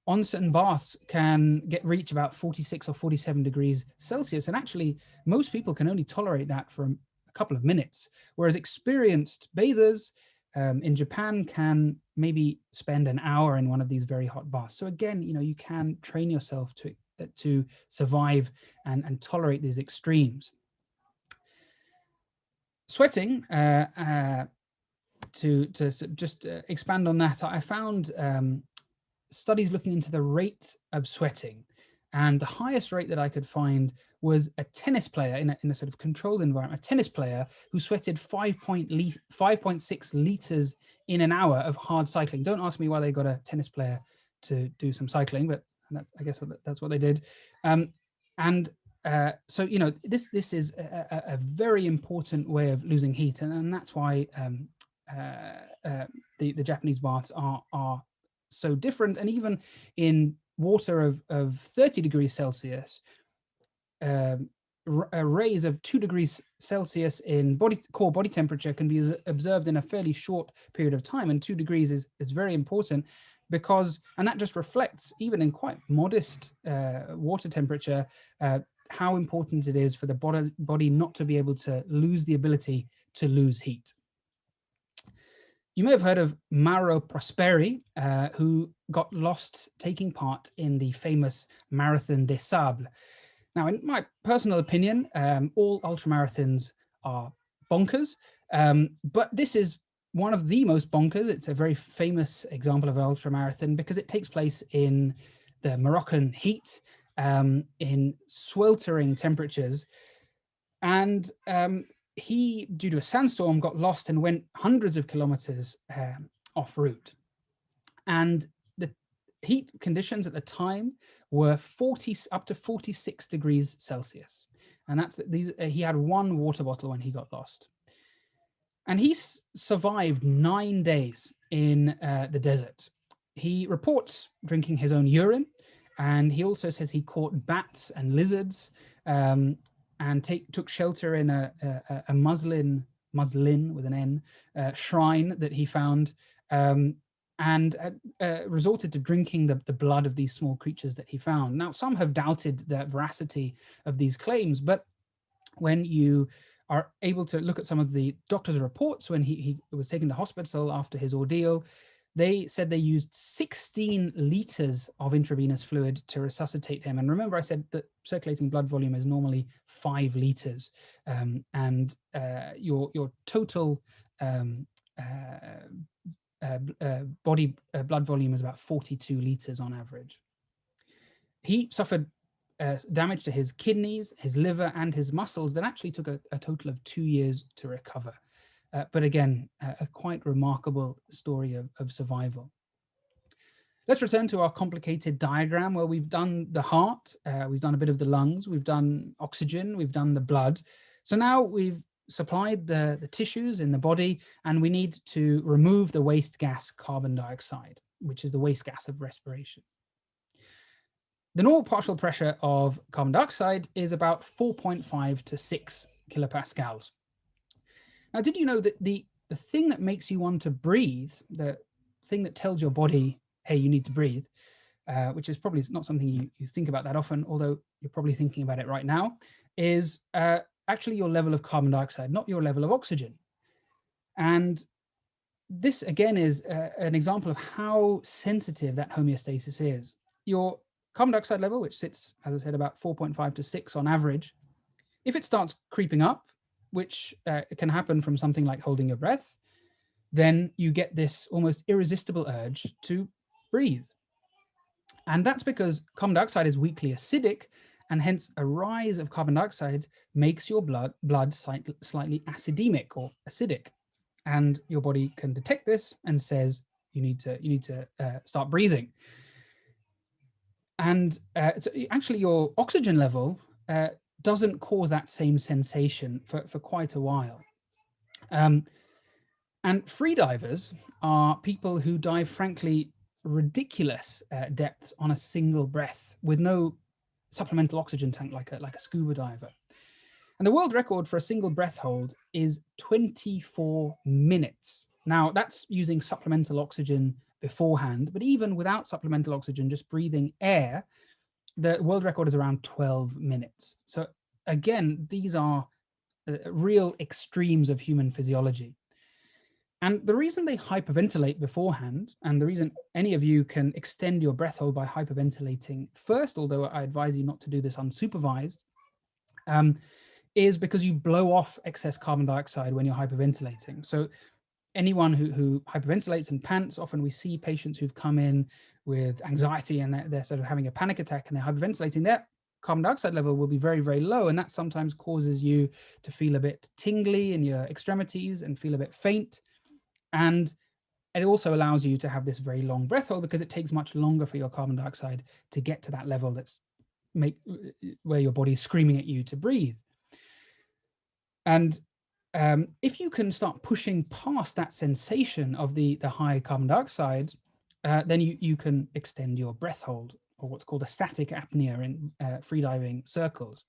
Onsen baths can reach about 46 or 47 degrees Celsius. And actually, most people can only tolerate that for a couple of minutes, whereas experienced bathers in Japan can maybe spend an hour in one of these very hot baths. So again, you know, you can train yourself to survive and tolerate these extremes. Sweating, to just expand on that, I found studies looking into the rate of sweating, and the highest rate that I could find was a tennis player in a sort of controlled environment, a tennis player who sweated 5.6 liters in an hour of hard cycling. Don't ask me why they got a tennis player to do some cycling, but I guess that's what they did. So, you know, this is a very important way of losing heat, and that's why the Japanese baths are so different. And even in water of 30 degrees Celsius, a raise of 2 degrees Celsius in core body temperature can be observed in a fairly short period of time. And 2 degrees is very important, because, and that just reflects, even in quite modest water temperature, how important it is for the body not to be able to lose the ability to lose heat. You may have heard of Mauro Prosperi, who got lost taking part in the famous Marathon des Sables. Now, in my personal opinion, all ultramarathons are bonkers, but this is one of the most bonkers. It's a very famous example of an ultramarathon because it takes place in the Moroccan heat, in sweltering temperatures, and he, due to a sandstorm, got lost and went hundreds of kilometers off route. And the heat conditions at the time were up to 46 degrees Celsius. And that's he had one water bottle when he got lost. And he survived 9 days in the desert. He reports drinking his own urine, and he also says he caught bats and lizards, and took shelter in a muslin with an N, shrine that he found. And and resorted to drinking the blood of these small creatures that he found. Now, some have doubted the veracity of these claims, but when you are able to look at some of the doctor's reports when he was taken to hospital after his ordeal, they said they used 16 liters of intravenous fluid to resuscitate him. And remember, I said that circulating blood volume is normally 5 liters, and your total body blood volume is about 42 liters on average. He suffered damage to his kidneys, his liver, and his muscles that actually took a total of 2 years to recover. But again, a quite remarkable story of survival. Let's return to our complicated diagram where we've done the heart, we've done a bit of the lungs, we've done oxygen, we've done the blood. So now we've supplied the tissues in the body, and we need to remove the waste gas carbon dioxide, which is the waste gas of respiration. The normal partial pressure of carbon dioxide is about 4.5 to 6 kilopascals. Now, did you know that the thing that makes you want to breathe, the thing that tells your body, hey, you need to breathe, which is probably not something you think about that often, although you're probably thinking about it right now, is actually your level of carbon dioxide, not your level of oxygen. And this, again, is an example of how sensitive that homeostasis is. Your carbon dioxide level, which sits, as I said, about 4.5 to 6 on average, if it starts creeping up, which can happen from something like holding your breath, then you get this almost irresistible urge to breathe. And that's because carbon dioxide is weakly acidic, and hence a rise of carbon dioxide makes your blood slightly acidemic or acidic. And your body can detect this and says, you need to start breathing. And so actually your oxygen level doesn't cause that same sensation for quite a while. And freedivers are people who dive, frankly, ridiculous depths on a single breath with no supplemental oxygen tank like a scuba diver. And the world record for a single breath hold is 24 minutes. Now, that's using supplemental oxygen beforehand, but even without supplemental oxygen, just breathing air, the world record is around 12 minutes. So again, these are real extremes of human physiology. And the reason they hyperventilate beforehand, and the reason any of you can extend your breath hold by hyperventilating first, although I advise you not to do this unsupervised, is because you blow off excess carbon dioxide when you're hyperventilating. So anyone who hyperventilates and pants, often we see patients who've come in with anxiety and they're sort of having a panic attack and they're hyperventilating, their carbon dioxide level will be very, very low. And that sometimes causes you to feel a bit tingly in your extremities and feel a bit faint. And it also allows you to have this very long breath hold because it takes much longer for your carbon dioxide to get to that level where your body is screaming at you to breathe. And if you can start pushing past that sensation of the high carbon dioxide, then you can extend your breath hold, or what's called a static apnea in freediving circles.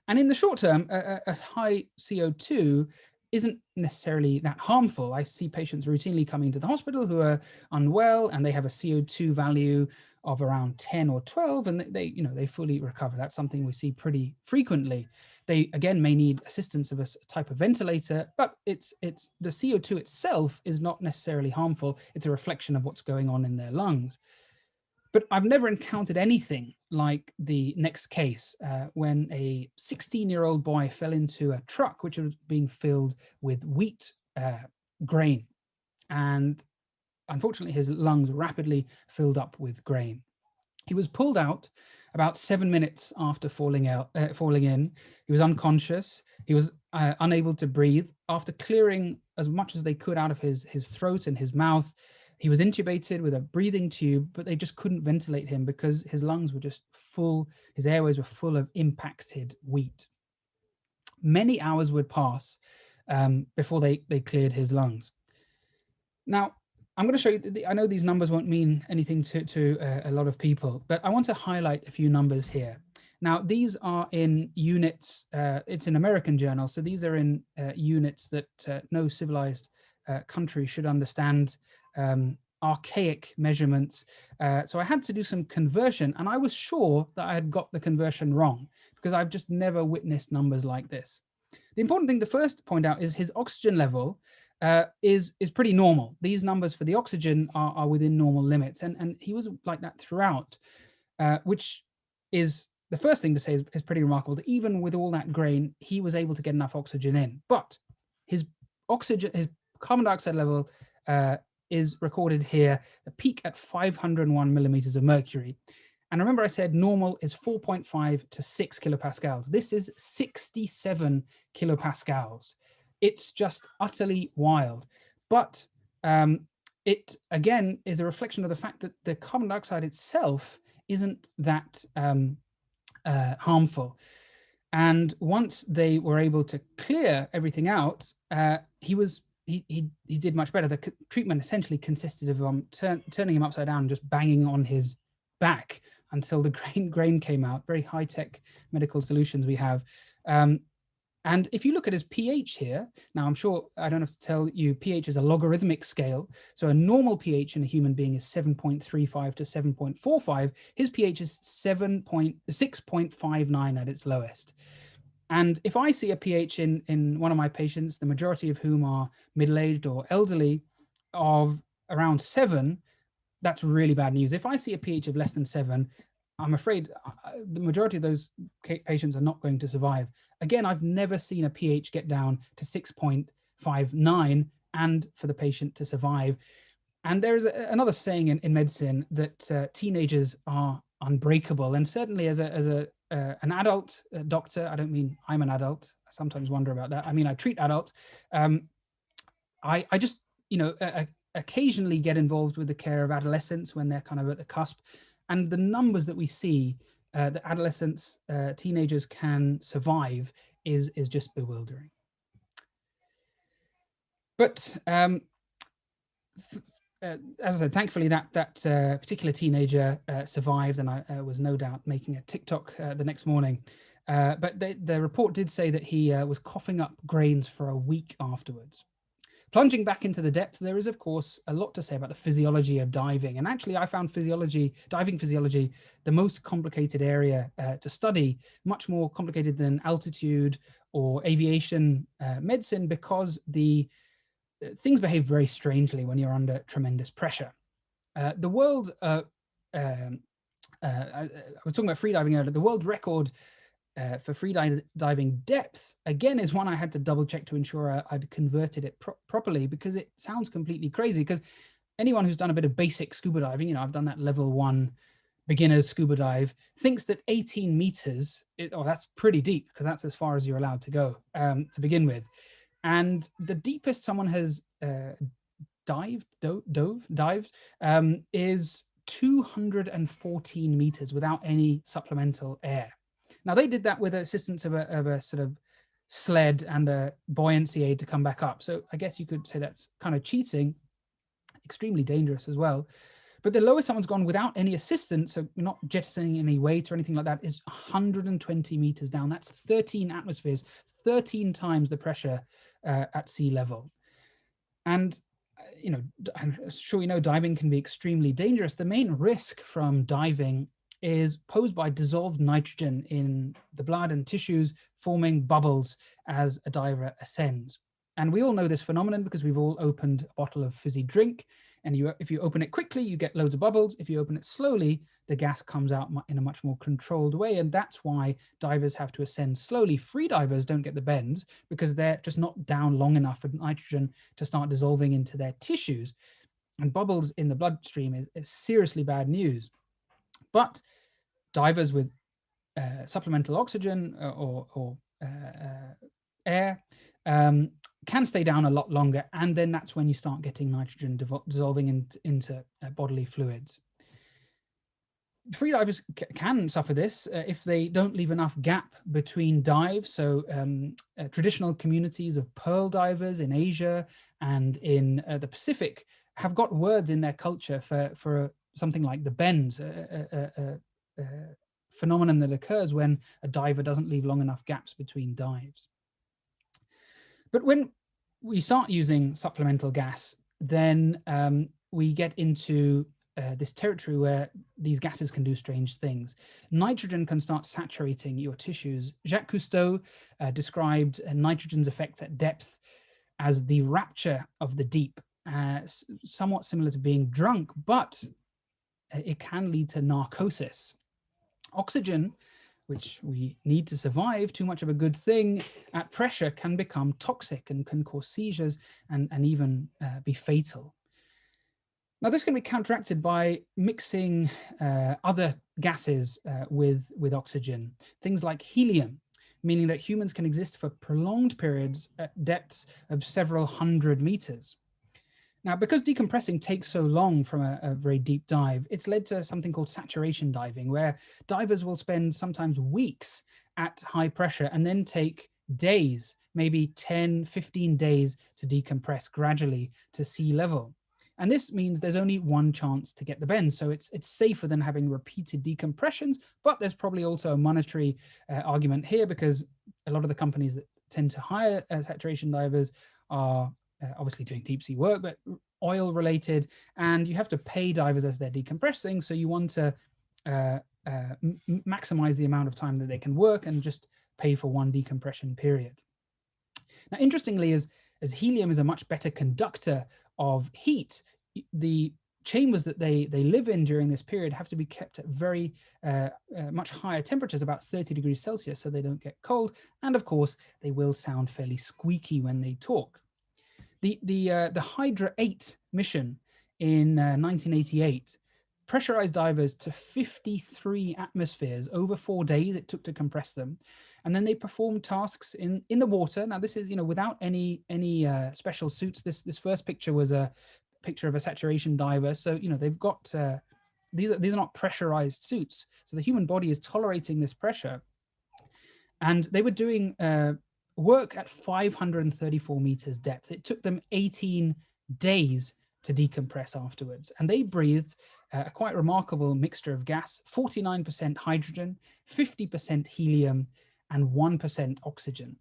And in the short term, a high CO2 isn't necessarily that harmful. I see patients routinely coming to the hospital who are unwell and they have a CO2 value of around 10 or 12, and they fully recover. That's something we see pretty frequently. They again may need assistance of a type of ventilator, but it's the CO2 itself is not necessarily harmful. It's a reflection of what's going on in their lungs. But I've never encountered anything like the next case when a 16-year-old boy fell into a truck which was being filled with wheat grain. And unfortunately, his lungs rapidly filled up with grain. He was pulled out about 7 minutes after falling in. He was unconscious. He was unable to breathe. After clearing as much as they could out of his throat and his mouth, he was intubated with a breathing tube, but they just couldn't ventilate him because his lungs were just full, his airways were full of impacted wheat. Many hours would pass before they cleared his lungs. Now, I'm going to show you, I know these numbers won't mean anything to a lot of people, but I want to highlight a few numbers here. Now, these are in units, it's an American journal, so these are in units that no civilized country should understand archaic measurements. So I had to do some conversion, and I was sure that I had got the conversion wrong because I've just never witnessed numbers like this. The important thing to first point out is his oxygen level is pretty normal. These numbers for the oxygen are within normal limits, and he was like that throughout, which is the first thing to say is pretty remarkable, that even with all that grain, he was able to get enough oxygen in. But his carbon dioxide level is recorded here, the peak at 501 millimeters of mercury. And remember I said normal is 4.5 to 6 kilopascals. This is 67 kilopascals. It's just utterly wild. But it, again, is a reflection of the fact that the carbon dioxide itself isn't that harmful. And once they were able to clear everything out, he did much better. The treatment essentially consisted of turning him upside down and just banging on his back until the grain came out. Very high-tech medical solutions we have. And if you look at his pH here, now I'm sure I don't have to tell you, pH is a logarithmic scale. So a normal pH in a human being is 7.35 to 7.45. His pH is 6.59 at its lowest. And if I see a pH in one of my patients, the majority of whom are middle-aged or elderly, of around 7, that's really bad news. If I see a pH of less than 7, I'm afraid the majority of those patients are not going to survive. Again, I've never seen a pH get down to 6.59 and for the patient to survive. And there is another saying in medicine that teenagers are unbreakable. And certainly as an adult doctor, I don't mean I'm an adult. I sometimes wonder about that. I mean, I treat adults. I just, occasionally get involved with the care of adolescents when they're kind of at the cusp. And the numbers that we see that adolescents, teenagers can survive is just bewildering. But as I said, thankfully that particular teenager survived, and I was no doubt making a TikTok the next morning. But the report did say that he was coughing up grains for a week afterwards. Plunging back into the depth, there is, of course, a lot to say about the physiology of diving. And actually, I found diving physiology, the most complicated area to study, much more complicated than altitude or aviation medicine, because things behave very strangely when you're under tremendous pressure. The world, I was talking about freediving earlier, the world record for freediving depth, again, is one I had to double check to ensure I'd converted it properly, because it sounds completely crazy. Because anyone who's done a bit of basic scuba diving, I've done that level 1 beginner's scuba dive, thinks that 18 meters, that's pretty deep, because that's as far as you're allowed to go to begin with. And the deepest someone has dived is 214 meters without any supplemental air. Now, they did that with the assistance of a sort of sled and a buoyancy aid to come back up. So I guess you could say that's kind of cheating, extremely dangerous as well. But the lowest someone's gone without any assistance, so not jettisoning any weight or anything like that, is 120 meters down. That's 13 atmospheres, 13 times the pressure at sea level. And I'm sure diving can be extremely dangerous. The main risk from diving is posed by dissolved nitrogen in the blood and tissues, forming bubbles as a diver ascends. And we all know this phenomenon because we've all opened a bottle of fizzy drink, and if you open it quickly, you get loads of bubbles. If you open it slowly, the gas comes out in a much more controlled way, and that's why divers have to ascend slowly. Free divers don't get the bends because they're just not down long enough for nitrogen to start dissolving into their tissues. And bubbles in the bloodstream is seriously bad news. But divers with supplemental oxygen or air can stay down a lot longer, and then that's when you start getting nitrogen dissolving into bodily fluids. Freedivers can suffer this if they don't leave enough gap between dives. So traditional communities of pearl divers in Asia and in the Pacific have got words in their culture for something like the bends, phenomenon that occurs when a diver doesn't leave long enough gaps between dives. But when we start using supplemental gas, then we get into this territory where these gases can do strange things. Nitrogen can start saturating your tissues. Jacques Cousteau described nitrogen's effects at depth as the rapture of the deep, somewhat similar to being drunk, but it can lead to narcosis. Oxygen, which we need to survive, too much of a good thing at pressure, can become toxic and can cause seizures and even be fatal. Now, this can be counteracted by mixing other gases with oxygen, things like helium, meaning that humans can exist for prolonged periods at depths of several hundred meters. Now, because decompressing takes so long from a very deep dive, it's led to something called saturation diving, where divers will spend sometimes weeks at high pressure and then take days, maybe 10, 15 days to decompress gradually to sea level. And this means there's only one chance to get the bend. So it's safer than having repeated decompressions, but there's probably also a monetary argument here, because a lot of the companies that tend to hire saturation divers are obviously doing deep sea work, but oil related, and you have to pay divers as they're decompressing. So you want to maximize the amount of time that they can work and just pay for one decompression period. Now, interestingly, as helium is a much better conductor of heat, the chambers that they live in during this period have to be kept at very much higher temperatures, about 30 degrees Celsius, so they don't get cold. And of course, they will sound fairly squeaky when they talk. The Hydra 8 mission in 1988 pressurized divers to 53 atmospheres over 4 days it took to compress them, and then they performed tasks in the water. Now, this is, you know, without any special suits. This first picture was a picture of a saturation diver, so you know they've got these are not pressurized suits, so the human body is tolerating this pressure, and they were doing work at 534 meters depth. It took them 18 days to decompress afterwards, and they breathed a quite remarkable mixture of gas: 49% hydrogen, 50% helium, and 1% oxygen,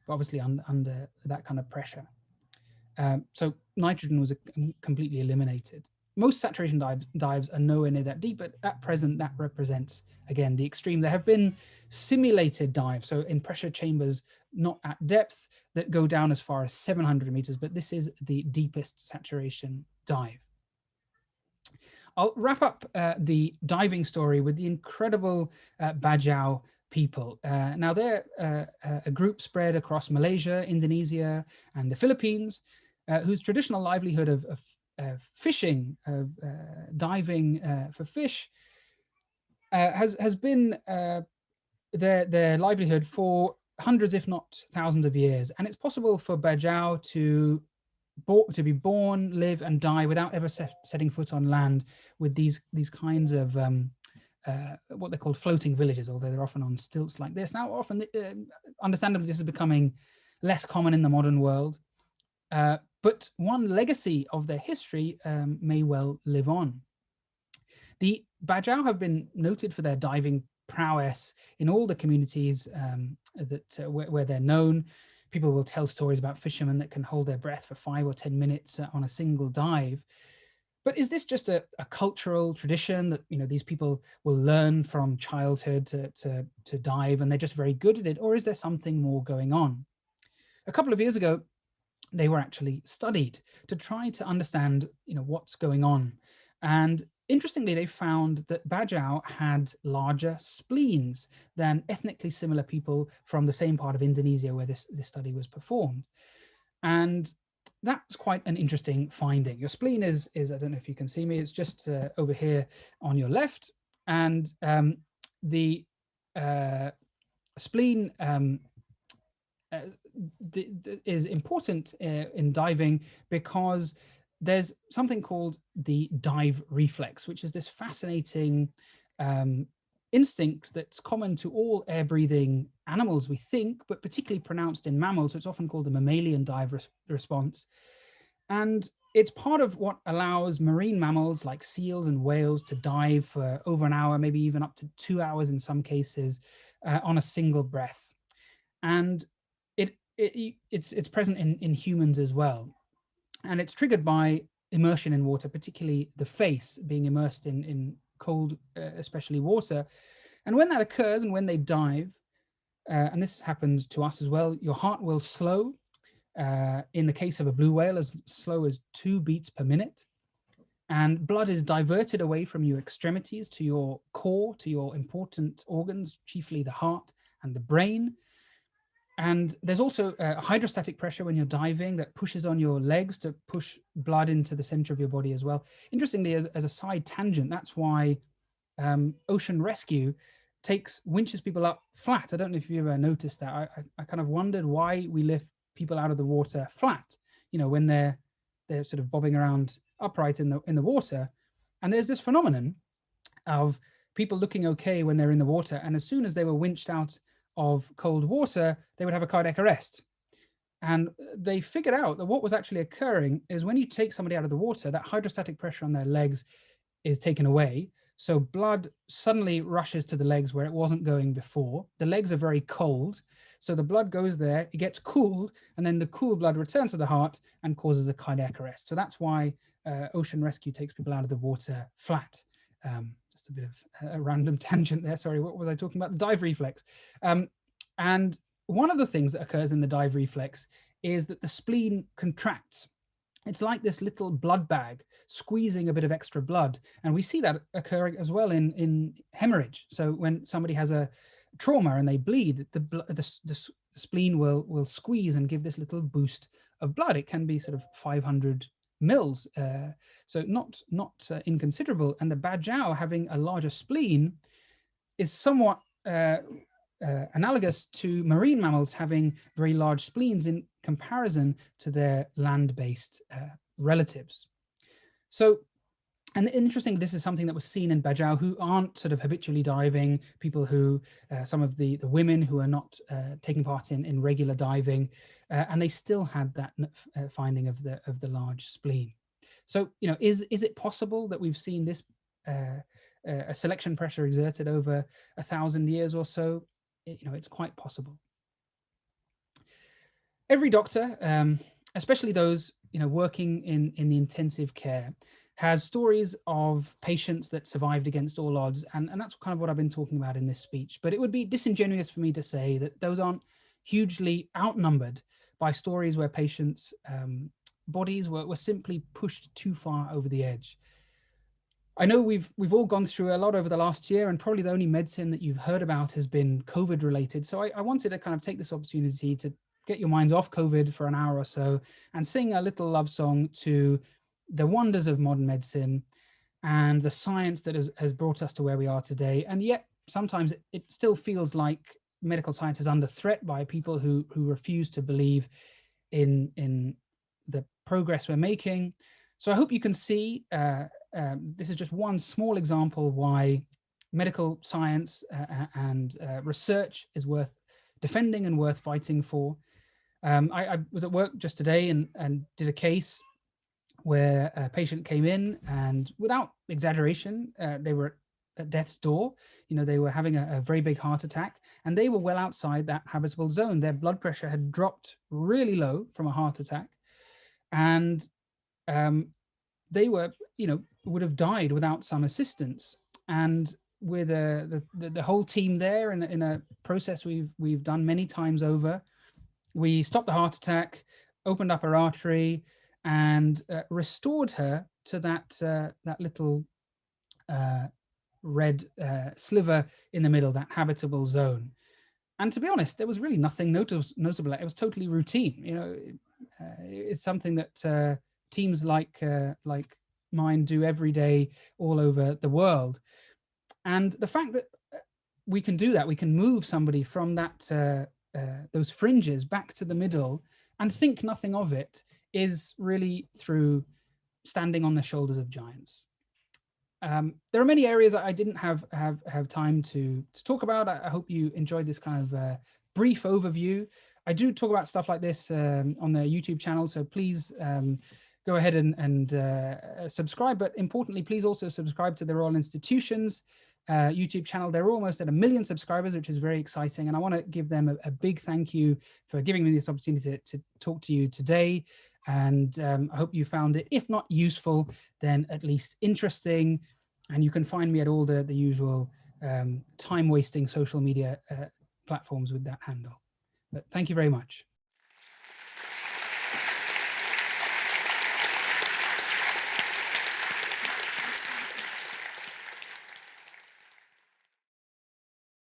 but obviously under that kind of pressure. So nitrogen was completely eliminated. Most saturation dives are nowhere near that deep, but at present that represents, again, the extreme. There have been simulated dives, so in pressure chambers not at depth, that go down as far as 700 meters, but this is the deepest saturation dive. I'll wrap up the diving story with the incredible Bajau people. Now, they're a group spread across Malaysia, Indonesia, and the Philippines, whose traditional livelihood of fishing, diving for fish, has been their livelihood for hundreds, if not thousands of years. And it's possible for Bajau to be born, live, and die without ever setting foot on land, with these kinds of what they're called floating villages, although they're often on stilts like this. Now, often, understandably, this is becoming less common in the modern world. But one legacy of their history may well live on. The Bajau have been noted for their diving prowess in all the communities where they're known. People will tell stories about fishermen that can hold their breath for 5 or 10 minutes on a single dive. But is this just a cultural tradition that, you know, these people will learn from childhood to dive, and they're just very good at it? Or is there something more going on? A couple of years ago, they were actually studied to try to understand, you know, what's going on. And interestingly, they found that Bajau had larger spleens than ethnically similar people from the same part of Indonesia where this study was performed. And that's quite an interesting finding. Your spleen is I don't know if you can see me, it's just over here on your left. And the spleen is important in diving because there's something called the dive reflex, which is this fascinating instinct that's common to all air-breathing animals, we think, but particularly pronounced in mammals. So it's often called the mammalian dive response. And it's part of what allows marine mammals like seals and whales to dive for over an hour, maybe even up to 2 hours in some cases, on a single breath. And it's present in humans as well, and it's triggered by immersion in water, particularly the face being immersed in cold, especially water. And when that occurs, and when they dive, and this happens to us as well, your heart will slow. In the case of a blue whale, as slow as 2 beats per minute. And blood is diverted away from your extremities to your core, to your important organs, chiefly the heart and the brain. And there's also a hydrostatic pressure when you're diving that pushes on your legs to push blood into the center of your body as well. Interestingly, as a side tangent, that's why ocean rescue winches people up flat. I don't know if you ever noticed that. I kind of wondered why we lift people out of the water flat, when they're sort of bobbing around upright in the water. And there's this phenomenon of people looking okay when they're in the water, and as soon as they were winched out of cold water, they would have a cardiac arrest. And they figured out that what was actually occurring is when you take somebody out of the water, that hydrostatic pressure on their legs is taken away. So blood suddenly rushes to the legs where it wasn't going before. The legs are very cold. So the blood goes there, it gets cooled, and then the cool blood returns to the heart and causes a cardiac arrest. So that's why ocean rescue takes people out of the water flat. Just a bit of a random tangent there. Sorry, what was I talking about? The dive reflex. And one of the things that occurs in the dive reflex is that the spleen contracts. It's like this little blood bag squeezing a bit of extra blood. And we see that occurring as well in hemorrhage. So when somebody has a trauma and they bleed, the spleen will squeeze and give this little boost of blood. It can be sort of 500 mils, so not inconsiderable. And the bajau, having a larger spleen, is somewhat analogous to marine mammals having very large spleens in comparison to their land-based relatives. So, and interesting, this is something that was seen in bajau who aren't sort of habitually diving, people who, some of the women who are not taking part in regular diving, and they still had that finding of the large spleen. So, is it possible that we've seen this a selection pressure exerted over 1,000 years or so? It's quite possible. Every doctor, especially those working in the intensive care, has stories of patients that survived against all odds, and that's kind of what I've been talking about in this speech. But it would be disingenuous for me to say that those aren't hugely outnumbered by stories where patients' bodies were simply pushed too far over the edge. I know we've all gone through a lot over the last year, and probably the only medicine that you've heard about has been COVID related. So I wanted to kind of take this opportunity to get your minds off COVID for an hour or so and sing a little love song to the wonders of modern medicine and the science that has brought us to where we are today. And yet sometimes it still feels like medical science is under threat by people who refuse to believe in the progress we're making. So I hope you can see this is just one small example why medical science and research is worth defending and worth fighting for. I was at work just today and did a case where a patient came in, and without exaggeration, they were at death's door. They were having a very big heart attack, and they were well outside that habitable zone. Their blood pressure had dropped really low from a heart attack, and they were, would have died without some assistance. And with the whole team there in a process we've done many times over, we stopped the heart attack, opened up her artery, and restored her to that little red sliver in the middle, that habitable zone. And to be honest, there was really nothing notable. It was totally routine. It's something that teams like mine do every day all over the world. And the fact that we can do that, we can move somebody from that those fringes back to the middle and think nothing of it, is really through standing on the shoulders of giants. There are many areas I didn't have time to talk about. I hope you enjoyed this kind of brief overview. I do talk about stuff like this on the YouTube channel, so please go ahead and subscribe. But importantly, please also subscribe to the Royal Institutions YouTube channel. They're almost at 1 million subscribers, which is very exciting. And I want to give them a big thank you for giving me this opportunity to talk to you today. And I hope you found it, if not useful, then at least interesting. And you can find me at all the usual time-wasting social media platforms with that handle. But thank you very much.